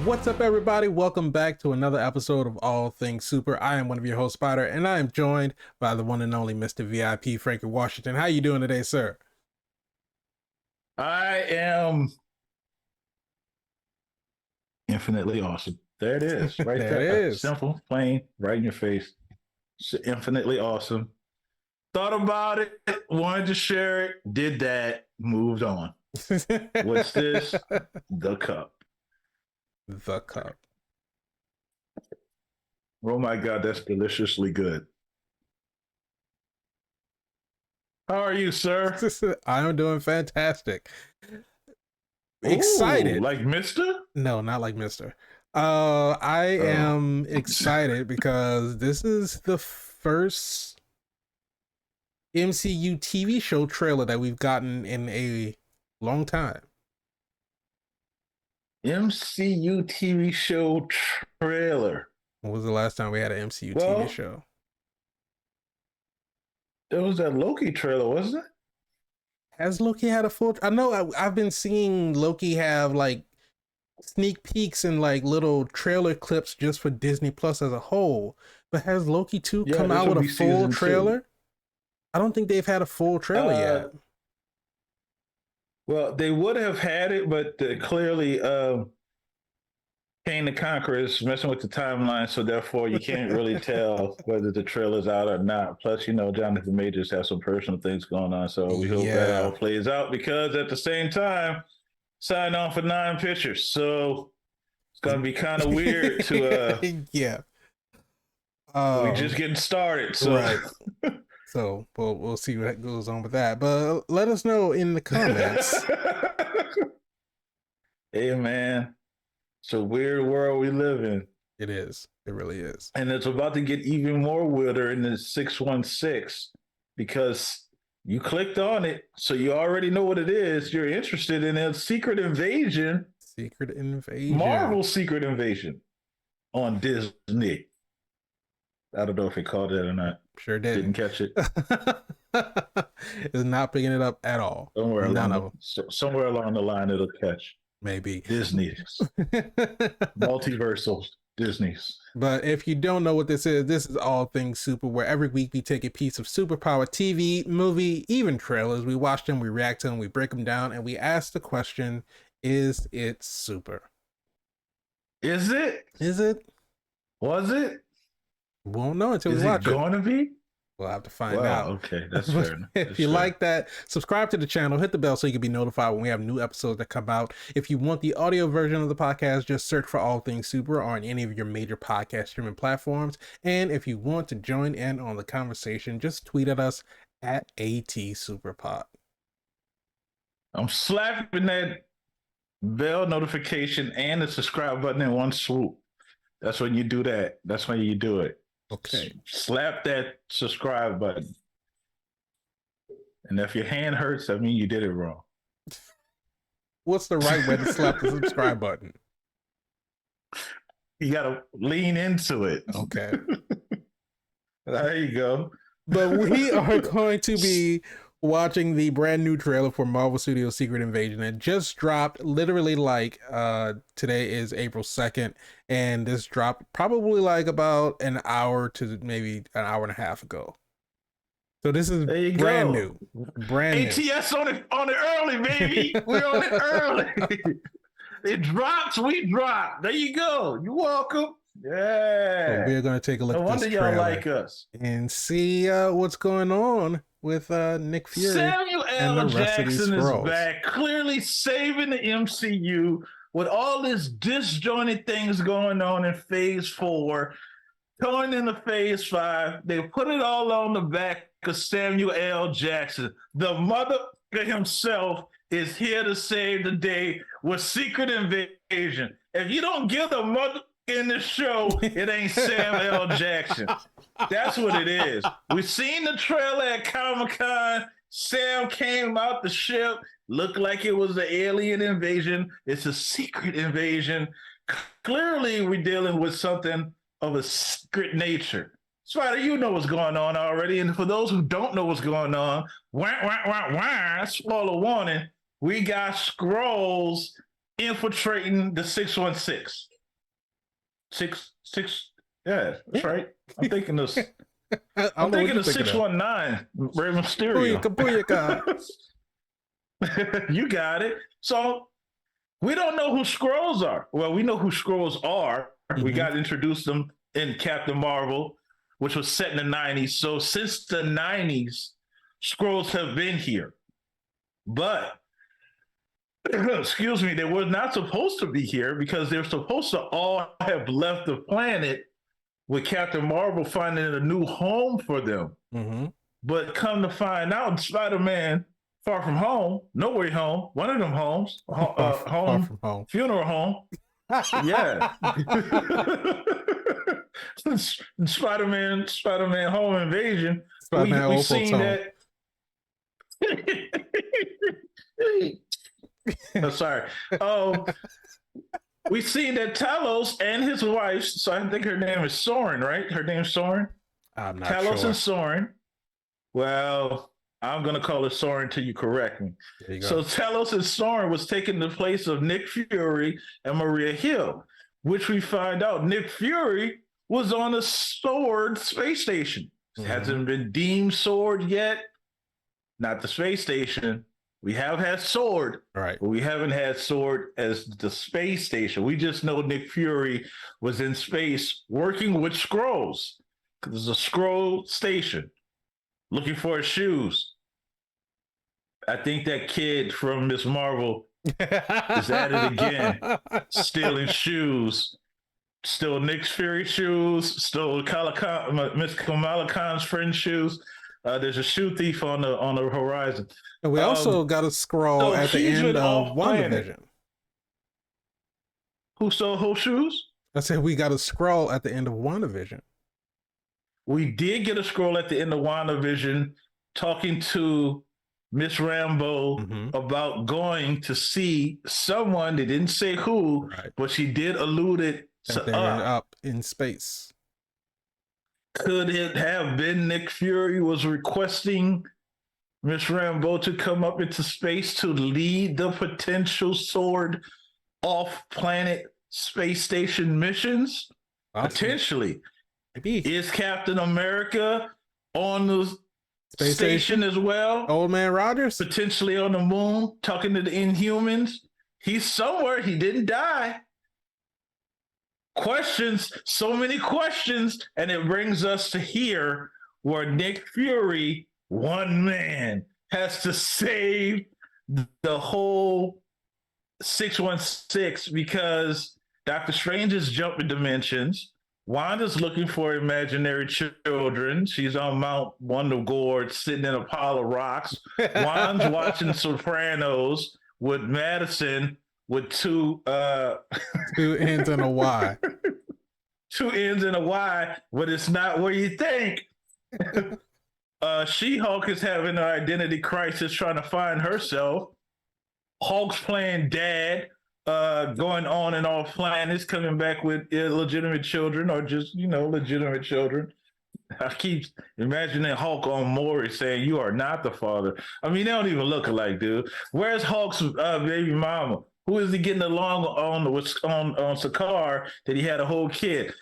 What's up, everybody? Welcome back to another episode of All Things Super. I am one of your hosts, Spider, and I am joined by the one and only Mr. VIP, Frankie Washington. How you doing today, sir? I am infinitely awesome. There it is, right There it there. is. Simple, plain, right in your face. It's infinitely awesome. Thought about it, wanted to share it, did that, moved on. What's this? The cup. The cup. Oh my God, that's deliciously good. How are you, sir? I am doing fantastic. Excited. Ooh, like Mr.? No, not like Mr. I am excited because this is the first MCU TV show trailer that we've gotten in a long time. MCU TV show trailer. When was the last time we had an MCU TV show? There was that Loki trailer, wasn't it? Has Loki had a full? I know I've been seeing Loki have like sneak peeks and like little trailer clips just for Disney Plus as a whole. But has Loki 2 come out with a full trailer? 2. I don't think they've had a full trailer yet. Well, they would have had it, but clearly Kane the Conqueror is messing with the timeline, so therefore you can't really tell whether the trailer's out or not. Plus, you know, Jonathan Majors has some personal things going on, so we hope that all plays out, because at the same time, signed on for 9 pictures, so it's going to be kind of weird to we're just getting started, so right. So we'll see what goes on with that, but let us know in the comments. Hey man, it's a weird world we live in. It is. It really is. And it's about to get even more weirder in the 616, because you clicked on it, so you already know what it is. You're interested in a Secret Invasion. Secret Invasion. Marvel Secret Invasion on Disney. I don't know if it called it or not. Sure didn't catch it. It's not picking it up at all. Somewhere along the line it'll catch. Maybe. Disney's. Multiversal Disney's. But if you don't know what this is All Things Super, where every week we take a piece of superpower TV, movie, even trailers. We watch them, we react to them, we break them down, and we ask the question, is it super? Is it? Is it? Was it? Won't know until we watch it. Is it going to be? We'll have to find out. Okay, that's fair enough. If you like that, subscribe to the channel, hit the bell so you can be notified when we have new episodes that come out. If you want the audio version of the podcast, just search for All Things Super on any of your major podcast streaming platforms. And if you want to join in on the conversation, just tweet at us at ATSuperPod. I'm slapping that bell notification and the subscribe button in one swoop. That's when you do that. That's when you do it. Okay. Slap that subscribe button. And if your hand hurts, that means you did it wrong. What's the right way to slap the subscribe button? You got to lean into it. Okay. There you go. But we are going to be watching the brand new trailer for Marvel Studios Secret Invasion. It just dropped literally like today is April 2nd, and this dropped probably like about an hour to maybe an hour and a half ago. So this is brand new. ATS on it early, baby. We're on it early. It drops, we drop. There you go. You're welcome. Yeah. So we're going to take a look at this trailer, y'all like us, and see what's going on with Nick Fury. Samuel L. Jackson is back, clearly saving the MCU with all this disjointed things going on in Phase 4. Going into Phase 5, they put it all on the back of Samuel L. Jackson. The mother himself is here to save the day with Secret Invasion. If you don't give the mother in the show, it ain't Sam L. Jackson. That's what it is. We've seen the trailer at Comic-Con. Sam came out the ship, looked like it was an alien invasion. It's a secret invasion. Clearly, we're dealing with something of a secret nature. Spider, you know what's going on already. And for those who don't know what's going on, spoiler warning, we got Skrulls infiltrating the 616. Six. Yeah, that's right. I'm thinking this. I'm thinking of 619, Rey Mysterio. You got it. So we don't know who Skrulls are. Well, we know who Skrulls are. Mm-hmm. We got to introduce them in Captain Marvel, which was set in the 90s. So since the 90s, Skrulls have been here. But, excuse me, they were not supposed to be here because they're supposed to all have left the planet with Captain Marvel finding a new home for them. Mm-hmm. But come to find out, Spider-Man Far From Home, No Way Home, one of them homes, far from home. Funeral Home. Yeah. Spider-Man Home Invasion. We seen that. Oh, sorry. We seen that Talos and his wife, so I think her name is Soren, right? Her name's Soren? I'm not Talos sure. and Soren. Well, I'm going to call her Soren until you correct me. So Talos and Soren was taking the place of Nick Fury and Maria Hill, which we find out Nick Fury was on a Sword space station. Mm-hmm. Hasn't been deemed Sword yet. Not the space station. We have had Sword, right? But we haven't had Sword as the space station. We just know Nick Fury was in space working with Skrulls. There's a Skrull station looking for his shoes. I think that kid from Miss Marvel is at it again, stealing shoes. Still Nick Fury shoes, still Miss Kamala Khan's friend's shoes. There's a shoe thief on the horizon. And we also got a Skrull at the end of WandaVision. Who stole whose shoes? I said we got a Skrull at the end of WandaVision. We did get a Skrull at the end of WandaVision talking to Miss Rambo about going to see someone. They didn't say who, but she did allude it to up in space. Could it have been Nick Fury was requesting Miss Rambo to come up into space to lead the potential Sword off-planet space station missions? Awesome. Potentially. Maybe. Is Captain America on the space station as well? Old Man Rogers? Potentially on the moon, talking to the Inhumans. He's somewhere. He didn't die. Questions, so many questions, and it brings us to here where Nick Fury, one man, has to save the whole 616 because Doctor Strange is jumping dimensions. Wanda's looking for imaginary children. She's on Mount Wondergore, sitting in a pile of rocks. Wanda's watching Sopranos with Madison with two ends and a Y. Two ends and a Y, but it's not where you think. She-Hulk is having an identity crisis trying to find herself. Hulk's playing dad, going on and off planets, coming back with illegitimate children or just, legitimate children. I keep imagining Hulk on Maury saying, "You are not the father." I mean, they don't even look alike, dude. Where's Hulk's baby mama? Who is he getting along on Sakaar that he had a whole kid?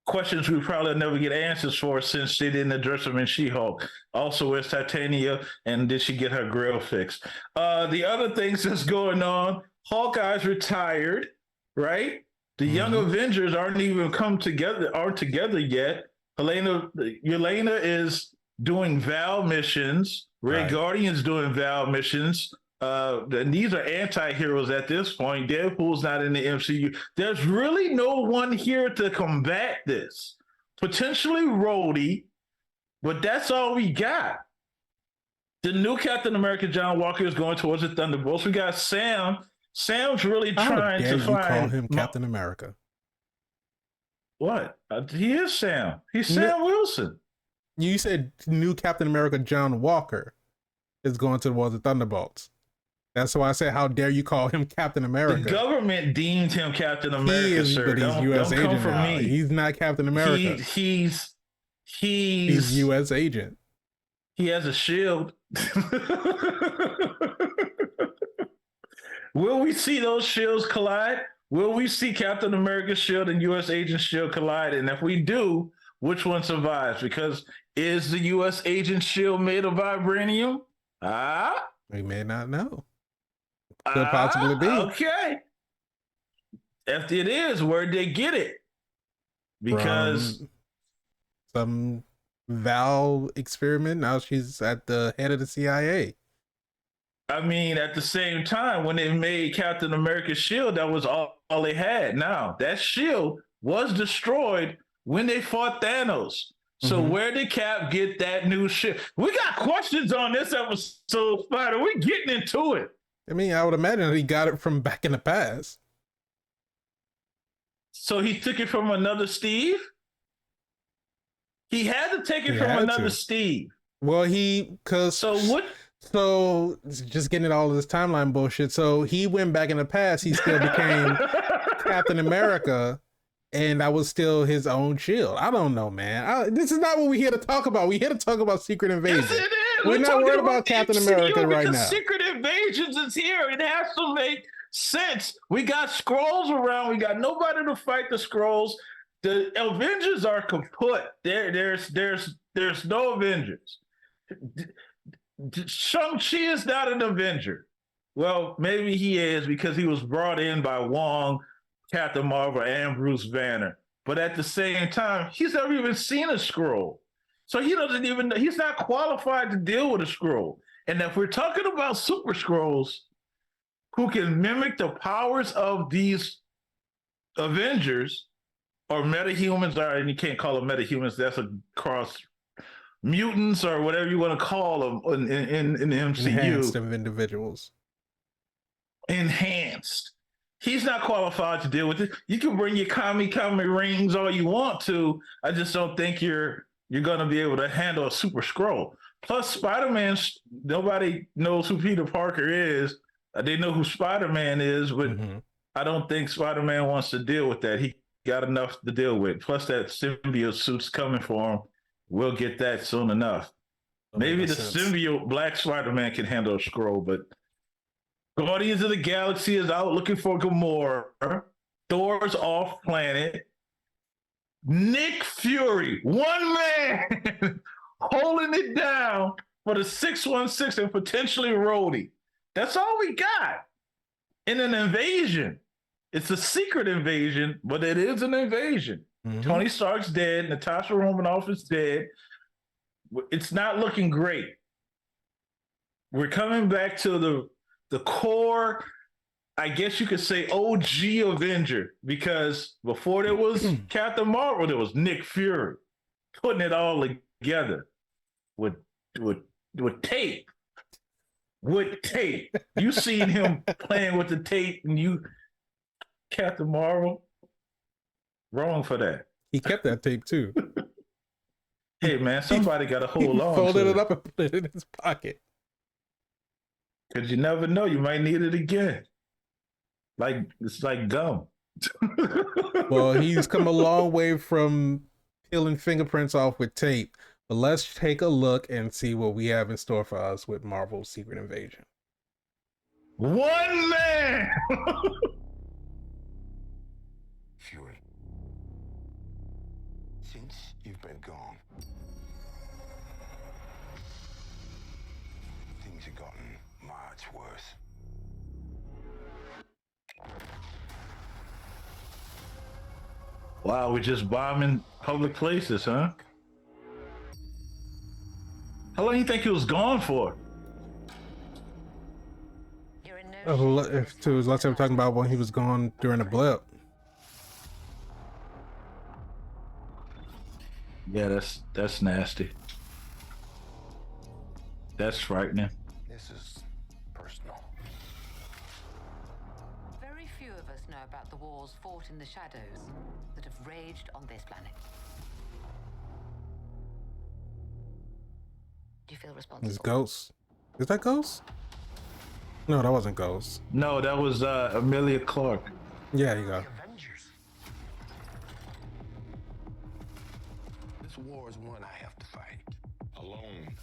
Questions we probably never get answers for since they didn't address them in She-Hulk. Also, where's Titania, and did she get her grill fixed? The other things that's going on, Hawkeye's retired, right? The Young Avengers aren't together yet. Yelena is doing Val missions. Red Guardian's doing Val missions. And these are anti-heroes at this point. Deadpool's not in the MCU. There's really no one here to combat this. Potentially Rhodey, but that's all we got. The new Captain America, John Walker, is going towards the Thunderbolts. We got Sam. Sam's really trying to find... call him Captain America? What? He is Sam. He's Sam Wilson. You said new Captain America, John Walker, is going towards the Thunderbolts. That's why I said, how dare you call him Captain America? The government deemed him Captain America, sir. But he's U.S. agent from now. He's not Captain America. He's U.S. agent. He has a shield. Will we see those shields collide? Will we see Captain America's shield and U.S. Agent Shield collide? And if we do, which one survives? Because is the U.S. Agent Shield made of vibranium? We may not know. Could possibly be. Okay. If it is, where'd they get it? Because from some Val experiment. Now she's at the head of the CIA. I mean, at the same time, when they made Captain America's shield, that was all they had. Now, that shield was destroyed when they fought Thanos. So where did Cap get that new shield? We got questions on this episode, Spider. We're getting into it. I mean, I would imagine he got it from back in the past. So he took it from another Steve? He had to take it from another Steve. Well, So just getting at all of this timeline bullshit. So he went back in the past. He still became Captain America, and that was still his own shield. I don't know, man. This is not what we're here to talk about. We're here to talk about Secret Invasion. Yes, it is. We're not worried about Captain America right now. Secret Invasions is here. It has to make sense. We got Skrulls around. We got nobody to fight the Skrulls. The Avengers are kaput. There's no Avengers. Shang-Chi is not an Avenger. Well, maybe he is because he was brought in by Wong, Captain Marvel, and Bruce Banner. But at the same time, he's never even seen a Skrull. So he's not qualified to deal with a Skrull. And if we're talking about Super Skrulls who can mimic the powers of these Avengers or metahumans, and you can't call them metahumans, that's a cross, mutants or whatever you want to call them in the MCU. Enhanced of individuals. Enhanced. He's not qualified to deal with it. You can bring your kami rings all you want to. I just don't think you're going to be able to handle a Super Skrull. Plus, Spider-Man, nobody knows who Peter Parker is. They know who Spider-Man is, but I don't think Spider-Man wants to deal with that. He got enough to deal with. Plus, that symbiote suit's coming for him. We'll get that soon enough. Maybe the symbiote Black Spider-Man can handle a Skrull, but Guardians of the Galaxy is out looking for Gamora. Thor's off planet. Nick Fury, one man, holding it down for the 616 and potentially Rhodey. That's all we got in an invasion. It's a secret invasion, but it is an invasion. Tony Stark's dead. Natasha Romanoff is dead. It's not looking great. We're coming back to the core, I guess you could say OG Avenger, because before there was Captain Marvel, there was Nick Fury putting it all together with tape. With tape. You seen him playing with the tape and Captain Marvel? Wrong for that. He kept that tape too. Hey man, somebody got to hold on. Folded it up and put it in his pocket. Because you never know, you might need it again. It's like gum. Well, he's come a long way from peeling fingerprints off with tape. But let's take a look and see what we have in store for us with Marvel's Secret Invasion. One man! Fury, since you've been gone, things have gotten much worse. Wow, we're just bombing public places, huh? How long do you think he was gone for? To his last time talking about when he was gone during the blip. Yeah, that's nasty. That's frightening. This is personal. Very few of us know about the wars fought in the shadows that have raged on this planet. Do you feel responsible? It's Ghost. Is that Ghost? No, that wasn't Ghost. No, that was Amelia Clark. Yeah, you go. Avengers. This war is one I have to fight alone.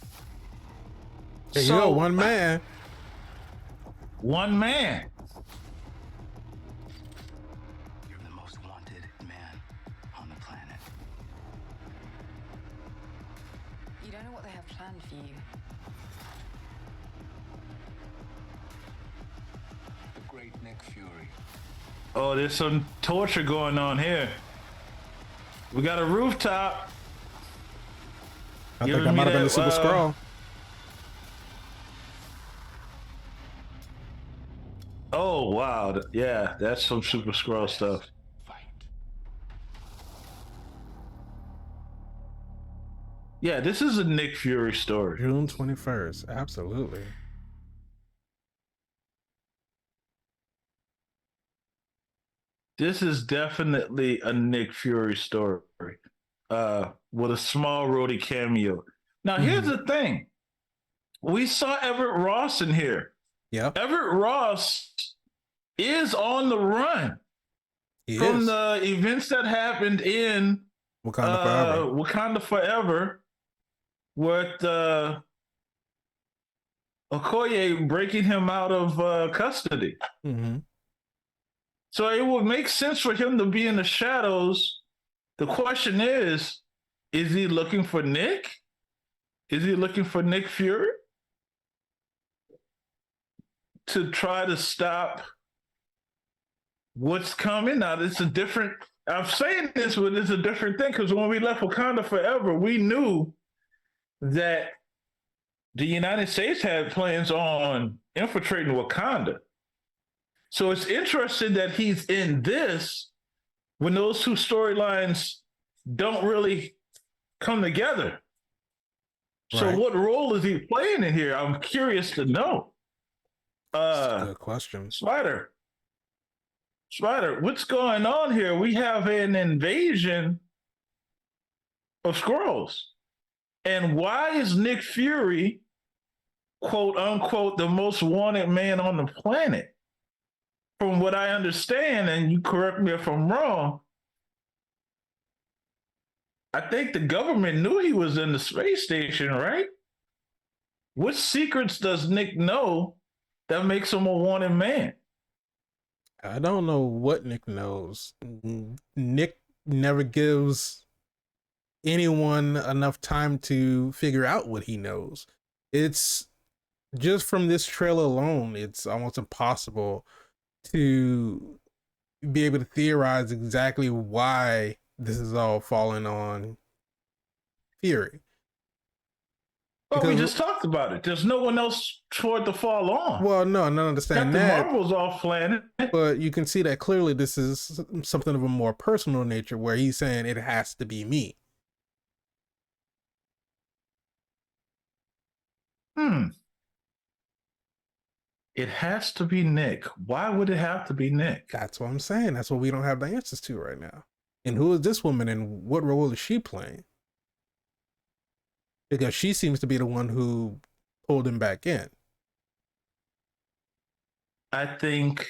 Hey, you know, one man. One man. wanted man on the planet. You don't know what they have planned for you. The great Nick Fury. Oh, there's some torture going on here. We got a rooftop. I think I might have been the Super Skrull. Oh, wow. Yeah, that's some Super Skrull stuff. Fight. Yeah, this is a Nick Fury story. June 21st. Absolutely. This is definitely a Nick Fury story. With a small Rhodey cameo. Now, here's the thing. We saw Everett Ross in here. Yeah. Everett Ross is on the run from the events that happened in Wakanda Forever, with Okoye breaking him out of custody. Mm-hmm. So it would make sense for him to be in the shadows. The question is he looking for Nick? Is he looking for Nick Fury to try to stop what's coming? Now, it's a different, I'm saying this, but it's a different thing, because when we left Wakanda Forever, we knew that the United States had plans on infiltrating Wakanda. So it's interesting that he's in this when those two storylines don't really come together. So Right. what role is he playing in here? I'm curious to know. That's a good question. Spider, what's going on here? We have an invasion of Skrulls. And why is Nick Fury, quote unquote, the most wanted man on the planet? From what I understand, and you correct me if I'm wrong, I think the government knew he was in the space station, right? What secrets does Nick know that makes him a wanted man? I don't know what Nick knows. Nick never gives anyone enough time to figure out what he knows. It's just from this trailer alone, it's almost impossible to be able to theorize exactly why this is all falling on Fury. Well, we just talked about it. There's no one else for it to fall on. Well, no, I don't understand that. Captain Marvel's off planet. But you can see that clearly this is something of a more personal nature, where he's saying it has to be me. It has to be Nick. Why would it have to be Nick? That's what I'm saying. That's what we don't have the answers to right now. And who is this woman and what role is she playing? Because she seems to be the one who pulled him back in. I think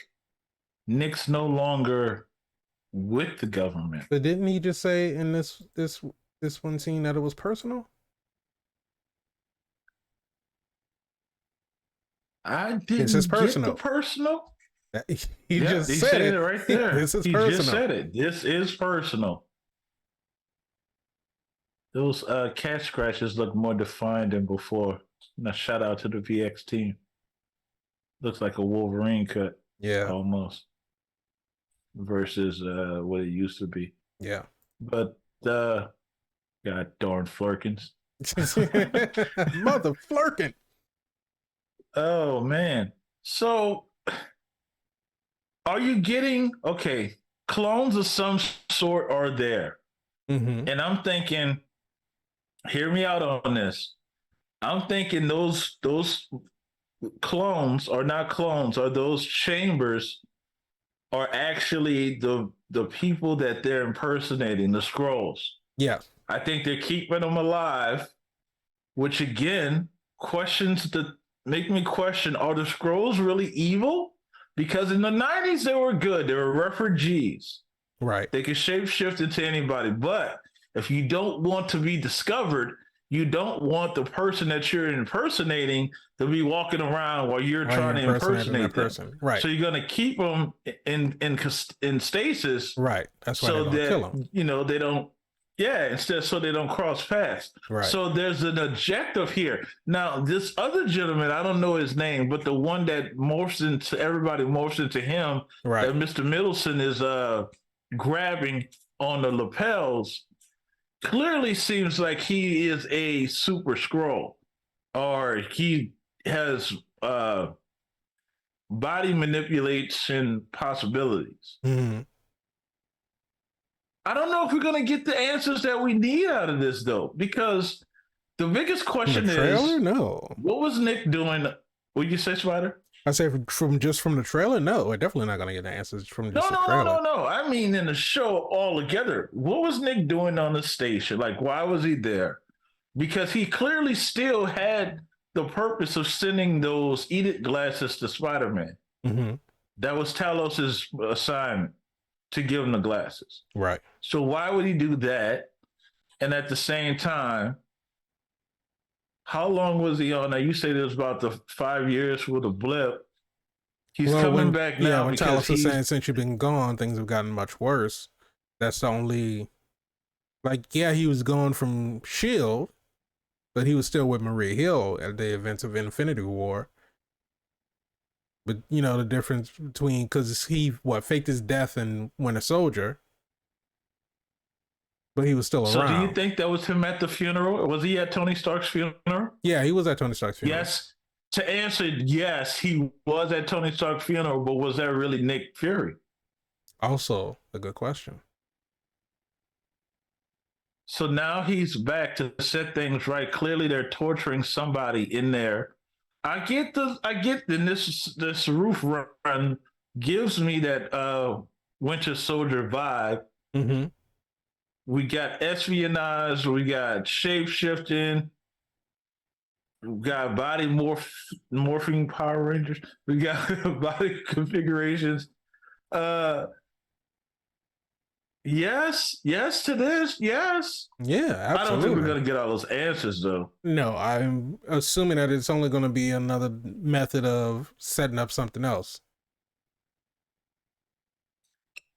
Nick's no longer with the government. But didn't he just say in this one scene that it was personal? I didn't This is personal. get the personal. He just said it right there. This is he personal. just said it. This is personal. Those cat scratches look more defined than before. Now, shout out to the VX team. Looks like a Wolverine cut. Yeah. Almost. Versus what it used to be. Yeah. But, God darn Flurkins. Mother Flurkin. Oh, man. So, are you getting, okay, clones of some sort are there. Mm-hmm. And I'm thinking, hear me out on this. I'm thinking those clones are not clones, or those chambers are actually the people that they're impersonating, the Skrulls. Yeah. I think they're keeping them alive, which again make me question, are the Skrulls really evil? Because in the 90s, they were good. They were refugees. Right. They can shapeshift into anybody. But if you don't want to be discovered, you don't want the person that you're impersonating to be walking around while you're trying to impersonate that person. Right. So you're going to keep them in stasis. Right. That's why so they're going to kill them. You know, they don't. Yeah, instead so they don't cross paths. Right. So there's an objective here. Now, this other gentleman, I don't know his name, but the one that everybody morphs into him, right. that Mr. Middleton is grabbing on the lapels, clearly seems like he is a super Skrull, or he has body manipulation possibilities. Mm-hmm. I don't know if we're going to get the answers that we need out of this, though, because the biggest question is, no. What was Nick doing? What you say, Spider? I say from the trailer, no, we're definitely not going to get the answers from just the trailer. No. I mean, in the show altogether, what was Nick doing on the station? Like, why was he there? Because he clearly still had the purpose of sending those Edict glasses to Spider-Man. Mm-hmm. That was Talos's assignment, to give him the glasses. Right. So why would he do that? And at the same time, how long was he on? Now you say it was about the 5 years with a blip. He's coming back now. Yeah, when Talos was saying since you've been gone, things have gotten much worse. That's the only, like, yeah, he was gone from S.H.I.E.L.D., but he was still with Maria Hill at the events of Infinity War. But, you know, the difference between, because he, faked his death and went a soldier, but he was still around. So do you think that was him at the funeral? Was he at Tony Stark's funeral? Yeah, he was at Tony Stark's funeral. Yes. To answer, yes, he was at Tony Stark's funeral, but was that really Nick Fury? Also a good question. So now he's back to set things right. Clearly they're torturing somebody in there. I get this roof run gives me that Winter Soldier vibe. Mm-hmm. We got espionage, we got shape shifting, we got body morphing Power Rangers, we got body configurations. Yes to this. Yes. Yeah, absolutely. I don't think we're going to get all those answers, though. No, I'm assuming that it's only going to be another method of setting up something else.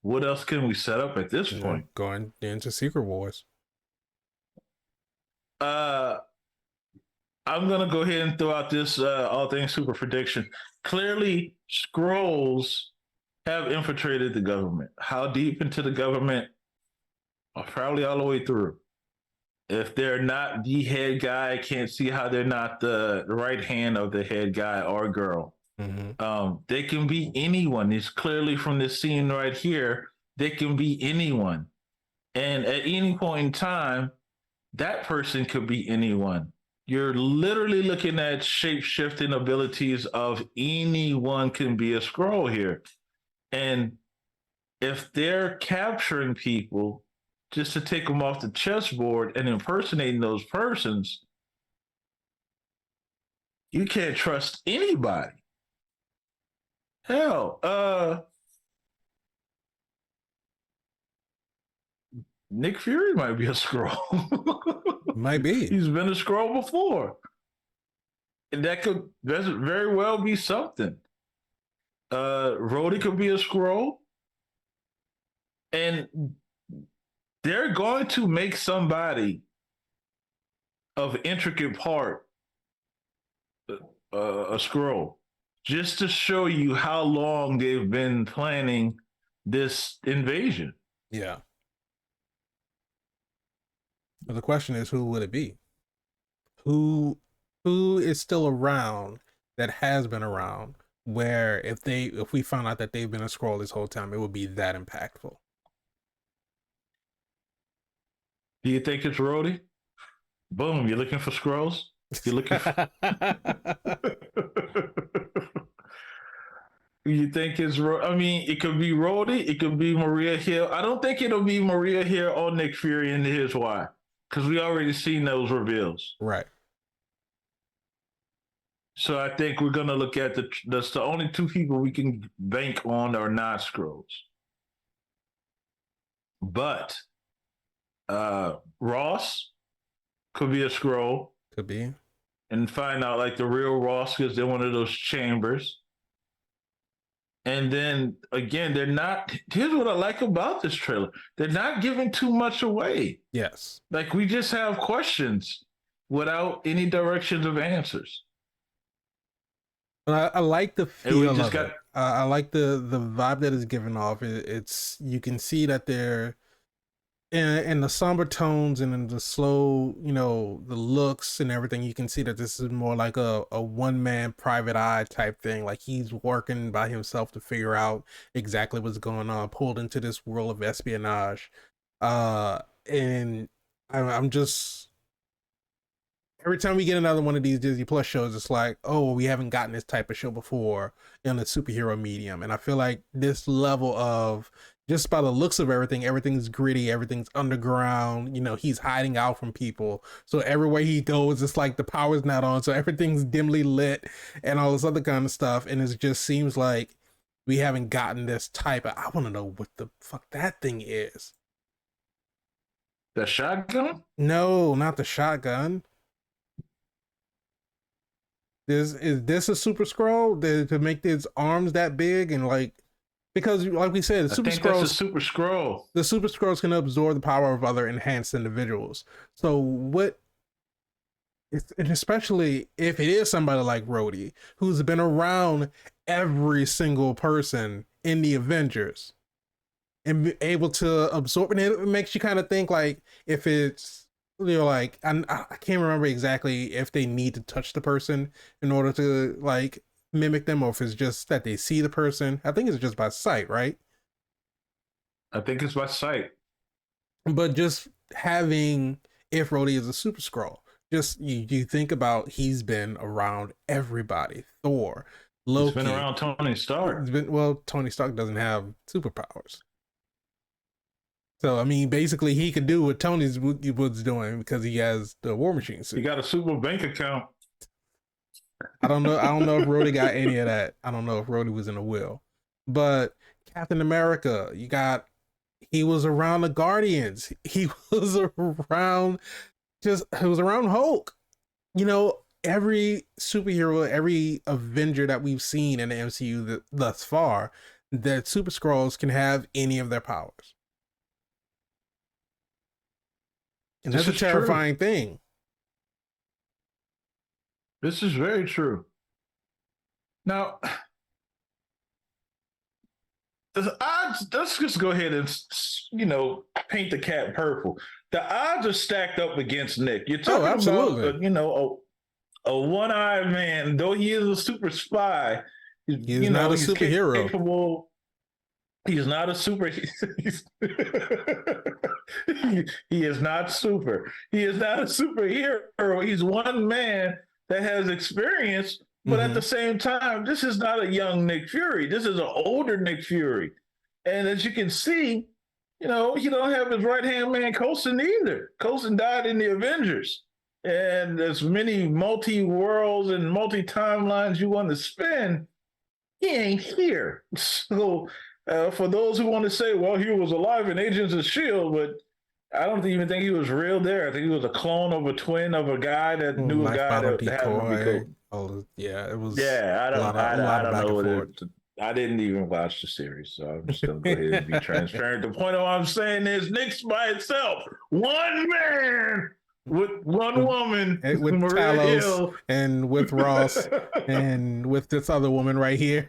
What else can we set up at this point? Going into Secret Wars. I'm going to go ahead and throw out this all things super prediction. Clearly, Skrulls have infiltrated the government. How deep into the government? Probably all the way through. If they're not the head guy, I can't see how they're not the right hand of the head guy or girl. Mm-hmm. They can be anyone. It's clearly from this scene right here, they can be anyone. And at any point in time, that person could be anyone. You're literally looking at shape-shifting abilities of anyone can be a Skrull here. And if they're capturing people just to take them off the chessboard and impersonating those persons, you can't trust anybody. Hell, Nick Fury might be a Skrull. Might be. He's been a Skrull before. And that could very well be something. Rhodey could be a Skrull. And they're going to make somebody of intricate part a Skrull, just to show you how long they've been planning this invasion. Yeah. But the question is, who would it be? Who is still around that has been around, where if we found out that they've been a Skrull this whole time, it would be that impactful? Do you think it's Rhodey? Boom, you're looking for Skrulls? You're looking for... You think it's... I mean, it could be Rhodey, it could be Maria Hill. I don't think it'll be Maria Hill or Nick Fury, and here's why. Because we already seen those reveals. Right. So I think we're going to look at that's the only two people we can bank on are not Skrulls. But Ross, Could be a scroll. Could be. And find out like the real Ross is in one of those chambers. And then again, they're not. Here's what I like about this trailer: they're not giving too much away. Yes, like we just have questions without any directions of answers. I like the feel of it. I like the vibe that is given off. It's you can see that they're in the somber tones and in the slow, you know, the looks and everything. You can see that this is more like a one man private eye type thing. Like he's working by himself to figure out exactly what's going on, pulled into this world of espionage. And I'm just every time we get another one of these Disney Plus shows, it's like, oh, we haven't gotten this type of show before in the superhero medium. And I feel like this level of, just by the looks of everything, everything's gritty, everything's underground, you know, he's hiding out from people. So everywhere he goes, it's like the power's not on. So everything's dimly lit and all this other kind of stuff. And it just seems like we haven't gotten this type of, I want to know what the fuck that thing is. The shotgun? No, not the shotgun. Is this a super scroll to make his arms that big and like, because like we said, the super scrolls, super scroll. The super scrolls can absorb the power of other enhanced individuals. So what? And especially if it is somebody like Rhodey, who's been around every single person in the Avengers and be able to absorb, and it makes you kind of think like if it's, you know, like I can't remember exactly if they need to touch the person in order to like mimic them, or if it's just that they see the person. I think it's just by sight, right? I think it's by sight. But just having, if Rhodey is a super scroll, just you think about, he's been around everybody. Thor, Loki. He's been around Tony Stark. Well, Tony Stark doesn't have superpowers. So, I mean, basically, he could do what Tony's was doing because he has the War Machine suit. He got a super bank account. I don't know if Rhodey got any of that. I don't know if Rhodey was in a will. But Captain America, he was around the Guardians. He was around Hulk. You know, every superhero, every Avenger that we've seen in the MCU thus far, that Super Skrulls can have any of their powers. And that's a terrifying thing. This is very true. Now, the odds, let's just go ahead and, you know, paint the cat purple. The odds are stacked up against Nick. You're talking about, you know, a one-eyed man, though he is a super spy. He's not a superhero. Capable. He's not a super. He is not super. He is not a superhero. He's one man that has experience, but at the same time, this is not a young Nick Fury. This is an older Nick Fury. And as you can see, you know, he don't have his right-hand man, Coulson, either. Coulson died in the Avengers. And as many multi-worlds and multi-timelines you want to spin, he ain't here. So for those who want to say, well, he was alive in Agents of S.H.I.E.L.D., but I don't even think he was real there. I think he was a clone of a twin of a guy that knew a guy that happened to be cool. Oh, yeah, it was. Yeah, I don't know. I didn't even watch the series, so I'm just going to go ahead and be transparent. The point of what I'm saying is Nick's by itself. One man with one woman. With Talos and with Ross and with this other woman right here.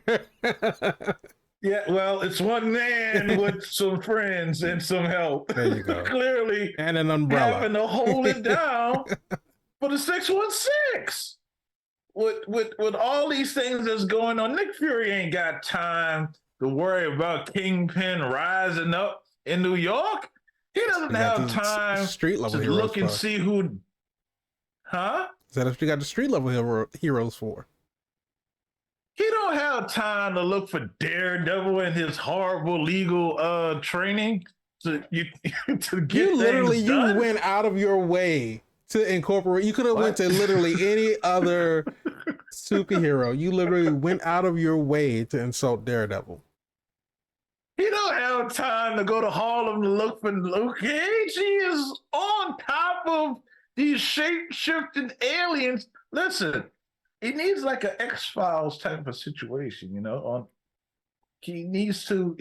Yeah, well, it's one man with some friends and some help. There you go. Clearly, and an umbrella. Having to hold it down for the 616. With all these things that's going on, Nick Fury ain't got time to worry about Kingpin rising up in New York. He doesn't have time street level to look and see who. Huh? Is that if you got the street level heroes for? He don't have time to look for Daredevil and his horrible legal training to get you literally things done. You went out of your way to incorporate. You could have went to literally any other superhero. You literally went out of your way to insult Daredevil. He don't have time to go to Harlem to look for Luke Cage. He is on top of these shape-shifting aliens. Listen, he needs like an X-Files type of situation, you know. He needs to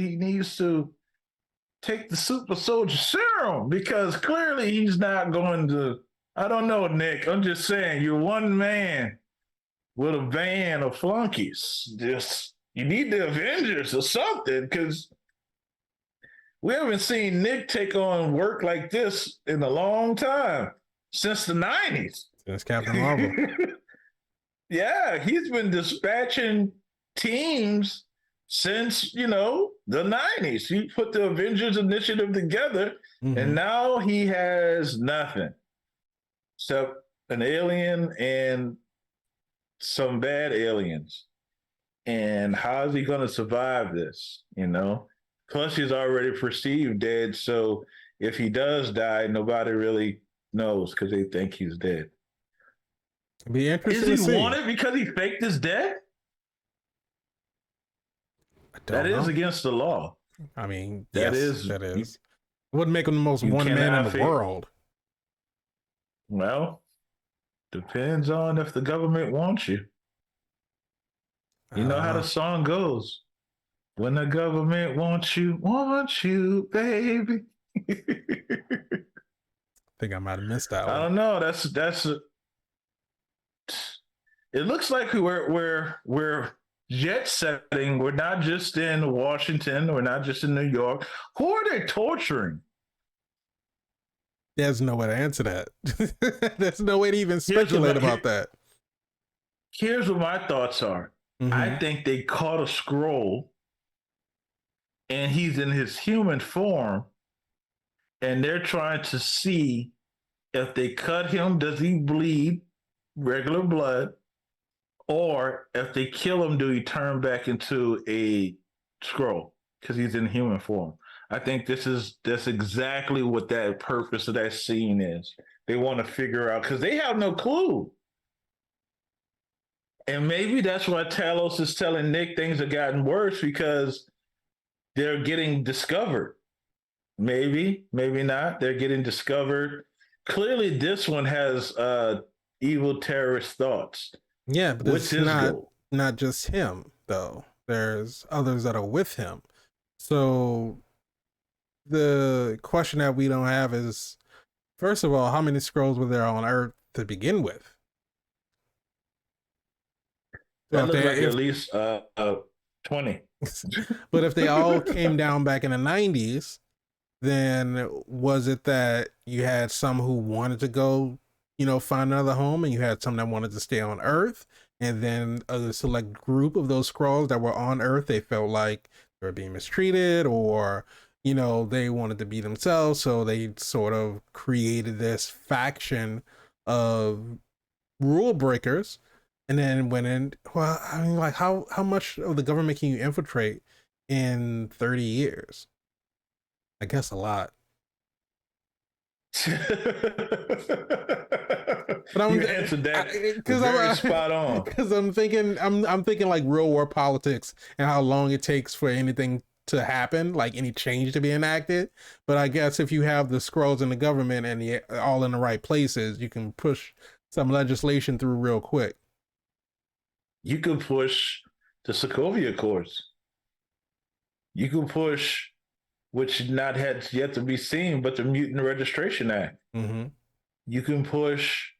take the super soldier serum because clearly he's not going to. I don't know, Nick. I'm just saying, you're one man with a band of flunkies. Just you need the Avengers or something because we haven't seen Nick take on work like this in a long time, since the 90s. Since Captain Marvel. Yeah, he's been dispatching teams since, the 90s. He put the Avengers Initiative together, and now he has nothing except an alien and some bad aliens. And how is he going to survive this, Plus, he's already perceived dead. So if he does die, nobody really knows because they think he's dead. It'd be interesting. Is he wanted because he faked his death? That is against the law. I mean, that is. It wouldn't make him the most wanted man in the world. Well, depends on if the government wants you. You know how the song goes. When the government wants you, baby. I think I might have missed that one. I don't know. It looks like we're jet setting. We're not just in Washington. We're not just in New York. Who are they torturing? There's no way to answer that. There's no way to even speculate about that. Here's what my thoughts are. I think they caught a scroll and he's in his human form and they're trying to see if they cut him, does he bleed regular blood? Or if they kill him, do he turn back into a scroll because he's in human form? I think that's exactly what that purpose of that scene is. They want to figure out because they have no clue. And maybe that's why Talos is telling Nick things have gotten worse because they're getting discovered. Maybe not. They're getting discovered. Clearly, this one has evil terrorist thoughts. Yeah, but it's not just him, though. There's others that are with him. So the question that we don't have is, first of all, how many scrolls were there on Earth to begin with? That looks like at least 20. But if they all came down back in the 90s, then was it that you had some who wanted to go, find another home, and you had some that wanted to stay on Earth, and then a select group of those Skrulls that were on Earth, they felt like they were being mistreated, or they wanted to be themselves, so they sort of created this faction of rule breakers. And then went in. Well, I mean, like, how much of the government can you infiltrate in 30 years? I guess a lot. But you answered that because I'm spot on. Because I'm thinking like real world politics and how long it takes for anything to happen, like any change to be enacted. But I guess if you have the Skrulls in the government and all in the right places, you can push some legislation through real quick. You can push the Sokovia Accords. You can push, which not had yet to be seen, but the Mutant Registration Act. You can push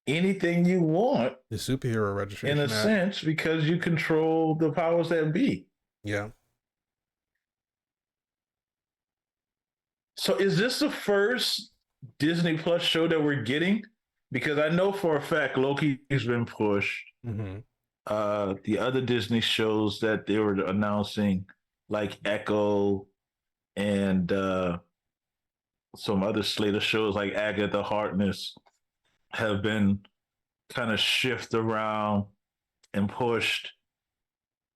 anything you want. The Superhero Registration Act. In a sense, because you control the powers that be. Yeah. So is this the first Disney Plus show that we're getting? Because I know for a fact Loki's been pushed. The other Disney shows that they were announcing, like Echo and some other slate of shows like Agatha Harkness, have been kind of shifted around and pushed.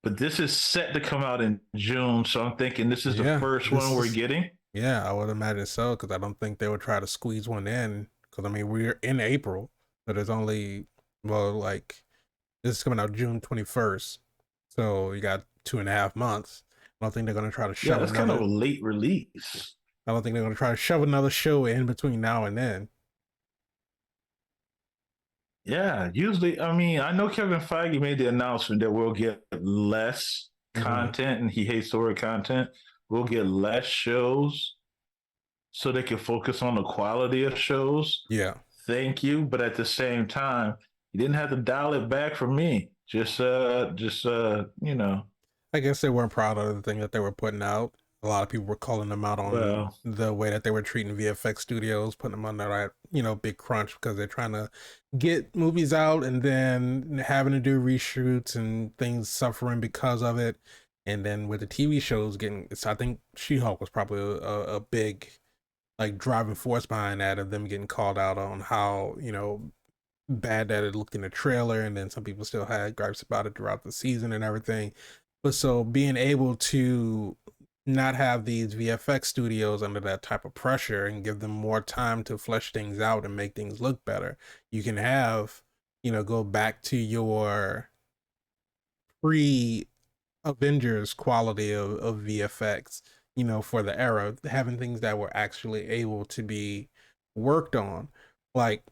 But this is set to come out in June, so I'm thinking this is the first one we're getting. Yeah, I would imagine so, because I don't think they would try to squeeze one in. Because, I mean, we're in April, but there's only, this is coming out June 21st. So you got 2.5 months. I don't think they're going to try to shove that's kind of a late release. I don't think they're going to try to shove another show in between now and then. Yeah, usually, I mean, I know Kevin Feige made the announcement that we'll get less Mm-hmm. content, and he hates the word content. We'll get less shows so they can focus on the quality of shows. Yeah. Thank you, but at the same time, you didn't have to dial it back for me. You know. I guess they weren't proud of the thing that they were putting out. A lot of people were calling them out on Well, the way that they were treating VFX studios, putting them under that, big crunch because they're trying to get movies out and then having to do reshoots and things suffering because of it. And then with the TV shows getting, so I think She-Hulk was probably a big like driving force behind that, of them getting called out on how, bad that it looked in the trailer, and then some people still had gripes about it throughout the season and everything. But so being able to not have these VFX studios under that type of pressure and give them more time to flesh things out and make things look better, you can have, go back to your pre Avengers quality of VFX, for the era, having things that were actually able to be worked on. Like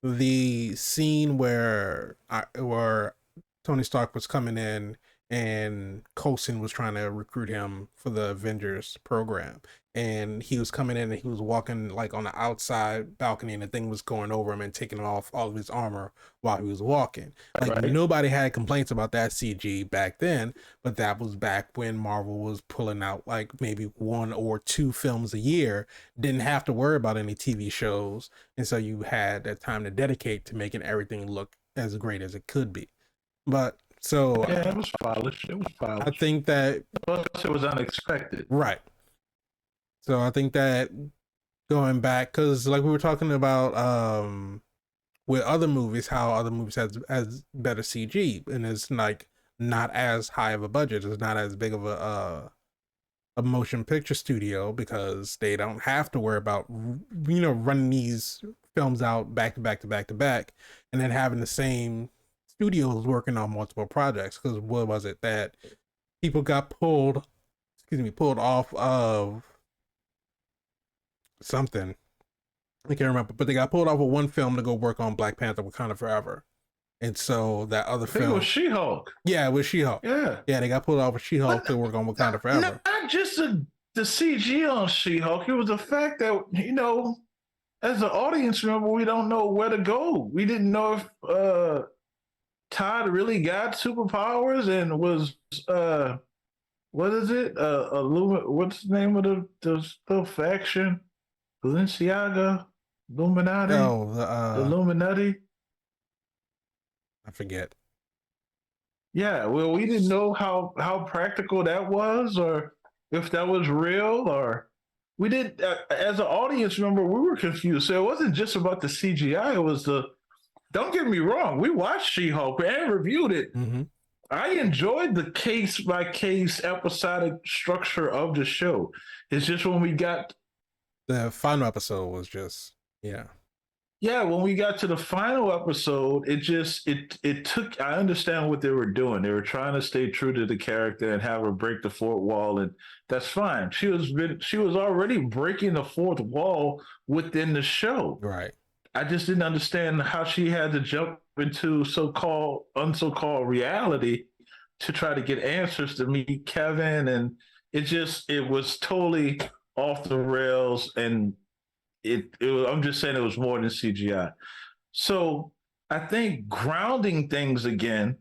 the scene where Tony Stark was coming in and Coulson was trying to recruit him for the Avengers program. And he was coming in and he was walking like on the outside balcony, and the thing was going over him and taking off all of his armor while he was walking. Like right. nobody had complaints about that CG back then, but that was back when Marvel was pulling out like maybe 1 or 2 films a year, didn't have to worry about any TV shows, and so you had that time to dedicate to making everything look as great as it could be. But so Yeah, it was polished. It was I polished. think that, Plus, it was unexpected. right. So I think that going back, because like we were talking about with other movies, how other movies has better CG and it's like not as high of a budget, it's not as big of a motion picture studio because they don't have to worry about running these films out back to back to back to back, and then having the same studios working on multiple projects. Because what was it that people got pulled off of something, I can't remember, but they got pulled off of one film to go work on Black Panther: Wakanda Forever. And so that other I think it film, was She-Hulk. yeah, it was She-Hulk. Yeah, Yeah, they got pulled off of She-Hulk to work on Wakanda Forever. Not just the CG on She-Hulk. It was the fact that, as an audience member, we don't know where to go. We didn't know if Todd really got superpowers and was what is it? What's the name of the faction? Balenciaga, Illuminati, Oh, the Illuminati. I forget. Yeah, well, we didn't know how practical that was, or if that was real, or we did. As an audience member, we were confused. So it wasn't just about the CGI; it was the. Don't get me wrong, we watched She-Hulk and reviewed it. Mm-hmm. I enjoyed the case by case episodic structure of the show. It's just when we got The final episode was just, yeah. Yeah, when we got to the final episode, it took. I understand what they were doing. They were trying to stay true to the character and have her break the fourth wall, and that's fine. She was already breaking the fourth wall within the show. Right. I just didn't understand how she had to jump into so-called reality to try to get answers to meet Kevin, and it was totally off the rails, and I'm just saying it was more than CGI. So I think grounding things again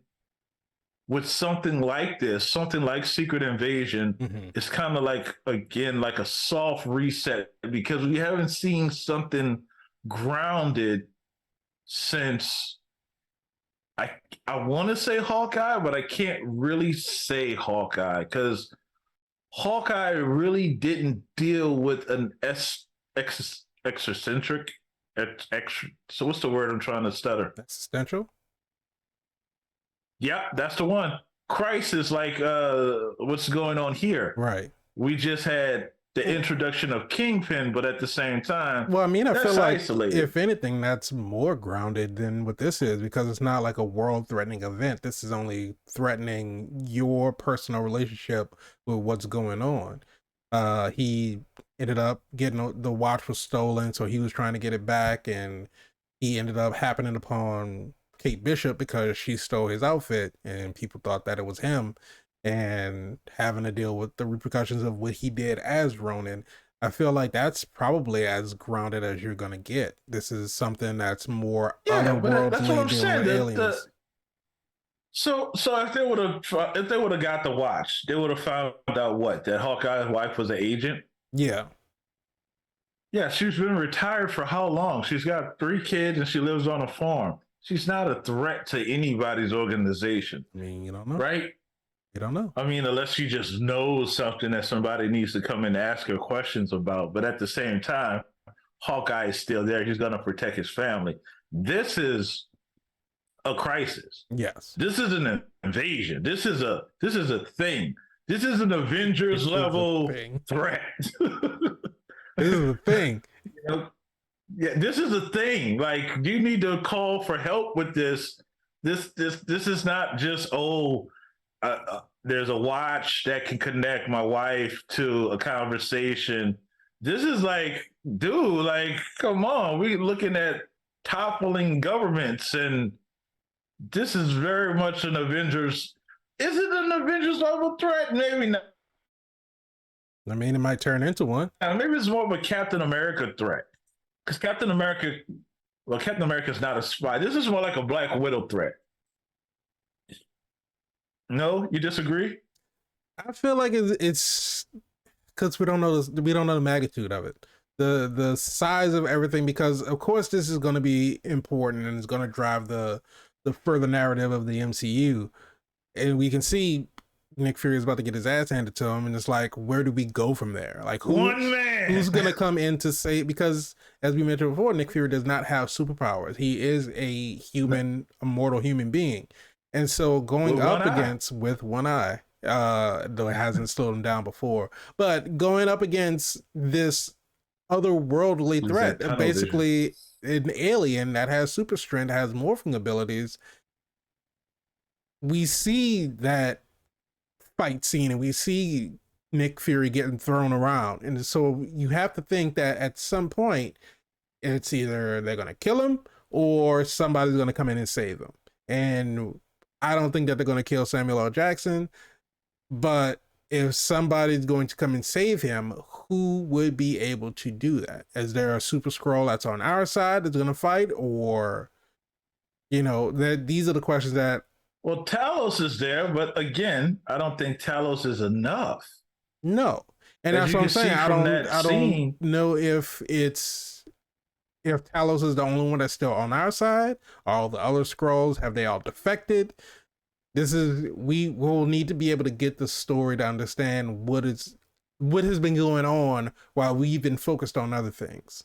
with something like this, something like Secret Invasion, is kind of like, again, like a soft reset, because we haven't seen something grounded since I want to say Hawkeye, but I can't really say Hawkeye because Hawkeye really didn't deal with an eccentric. So what's the word I'm trying to stutter? Existential. Yep, that's the one. Crisis, like what's going on here? Right. We just had the introduction of Kingpin, but at the same time, well, I mean, I feel like isolated. If anything, that's more grounded than what this is, because it's not like a world-threatening event. This is only threatening your personal relationship with what's going on. He ended up getting the watch was stolen, so he was trying to get it back, and he ended up happening upon Kate Bishop because she stole his outfit, and people thought that it was him, and having to deal with the repercussions of what he did as Ronin. I feel like that's probably as grounded as you're gonna get. This is something that's more but that's what I'm otherworldly, dealing saying. with aliens. So if they would have got the watch, they would have found out what, that Hawkeye's wife was an agent. Yeah. Yeah, she's been retired for how long? She's got 3 kids and she lives on a farm. She's not a threat to anybody's organization. I mean, you don't know, right? You don't know. I mean, unless she just knows something that somebody needs to come and ask her questions about. But at the same time, Hawkeye is still there. He's going to protect his family. This is a crisis. Yes. This is an invasion. This is a thing. This is an Avengers level threat. This is a thing. Yeah, this is a thing. Like, you need to call for help with this. This is not just there's a watch that can connect my wife to a conversation. This is like, dude, like, come on. We're looking at toppling governments, and this is very much an Avengers. Is it an Avengers level threat? Maybe not. I mean, it might turn into one. Maybe it's more of a Captain America threat. Because Captain America is not a spy. This is more like a Black Widow threat. No, you disagree? I feel like it's because we don't know the magnitude of it, the size of everything. Because of course this is going to be important and it's going to drive the further narrative of the MCU, and we can see Nick Fury is about to get his ass handed to him, and it's like, where do we go from there? Like, who's going to come in to say? Because as we mentioned before, Nick Fury does not have superpowers. He is a mortal human being, and so going up against with one eye, though it hasn't slowed him down before, but going up against this otherworldly threat, basically an alien that has super strength, has morphing abilities. We see that fight scene and we see Nick Fury getting thrown around, and so you have to think that at some point it's either they're going to kill him or somebody's going to come in and save him. And I don't think that they're going to kill Samuel L. Jackson, but if somebody's going to come and save him, who would be able to do that? Is there a Super Skrull that's on our side that's going to fight? Or, these are the questions that... Well, Talos is there, but again, I don't think Talos is enough. No. And that's what I'm saying. I don't know if Talos is the only one that's still on our side. All the other Skrulls, have they all defected? We will need to be able to get the story to understand what has been going on while we've been focused on other things.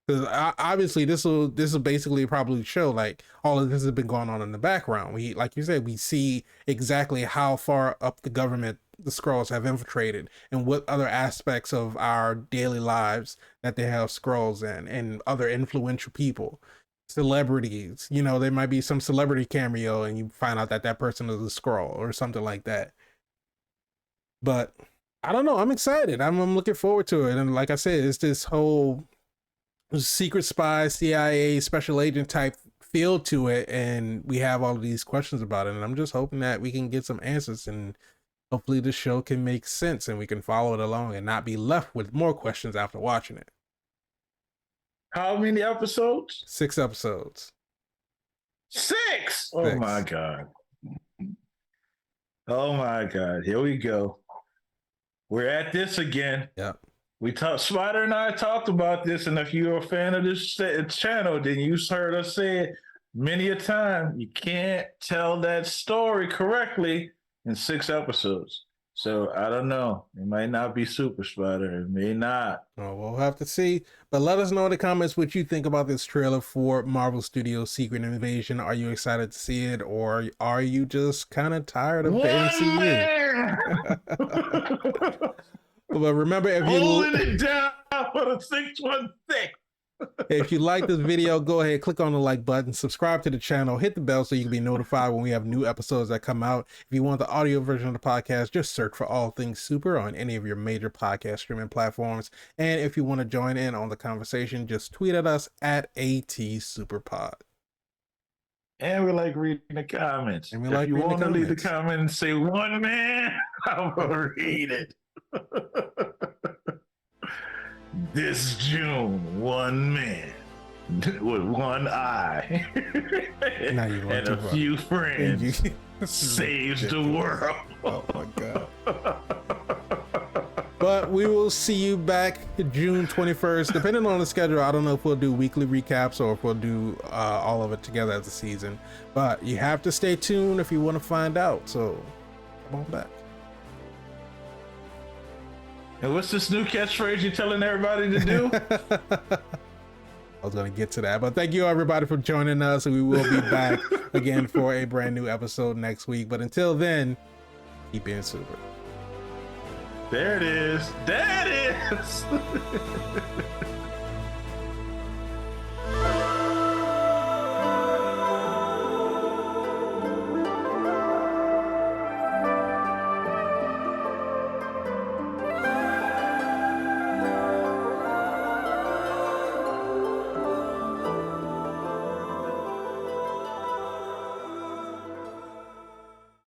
Because obviously this will basically probably show like all of this has been going on in the background. We, like you said, we see exactly how far up the government the Skrulls have infiltrated and what other aspects of our daily lives that they have Skrulls in, and other influential people, celebrities. There might be some celebrity cameo and you find out that person is a Skrull or something like that. But I don't know. I'm excited. I'm looking forward to it. And like I said, it's this whole secret spy, CIA, special agent type feel to it, and we have all of these questions about it, and I'm just hoping that we can get some answers, and hopefully the show can make sense and we can follow it along and not be left with more questions after watching it. How many episodes? 6 episodes. 6? Oh my god. Oh my god. Here we go. We're at this again. Yep. Spider and I talked about this, and if you're a fan of this channel, then you heard us say it many a time. You can't tell that story correctly in 6 episodes. So I don't know. It might not be Super Spider. It may not. Well, we'll have to see. But let us know in the comments what you think about this trailer for Marvel Studios' Secret Invasion. Are you excited to see it, or are you just kind of tired of the MCU? But remember, if you holding it down for the 616. If you like this video, go ahead, click on the like button, subscribe to the channel, hit the bell so you can be notified when we have new episodes that come out. If you want the audio version of the podcast, just search for All Things Super on any of your major podcast streaming platforms. And if you want to join in on the conversation, just tweet at us at ATSuperPod. And we like reading the comments. And we if like you reading want the to leave the comments. comment and say one man, I'm gonna read it. This June, one man with one eye Now you're going and too a far. few friends This is saves the ridiculous. world. Oh my god. But we will see you back June 21st, depending on the schedule. I don't know if we'll do weekly recaps or if we'll do all of it together as a season, but you have to stay tuned if you want to find out. So come on back. And what's this new catchphrase you're telling everybody to do? I was going to get to that, but thank you everybody for joining us. We will be back again for a brand new episode next week. But until then, keep being super. There it is. There it is.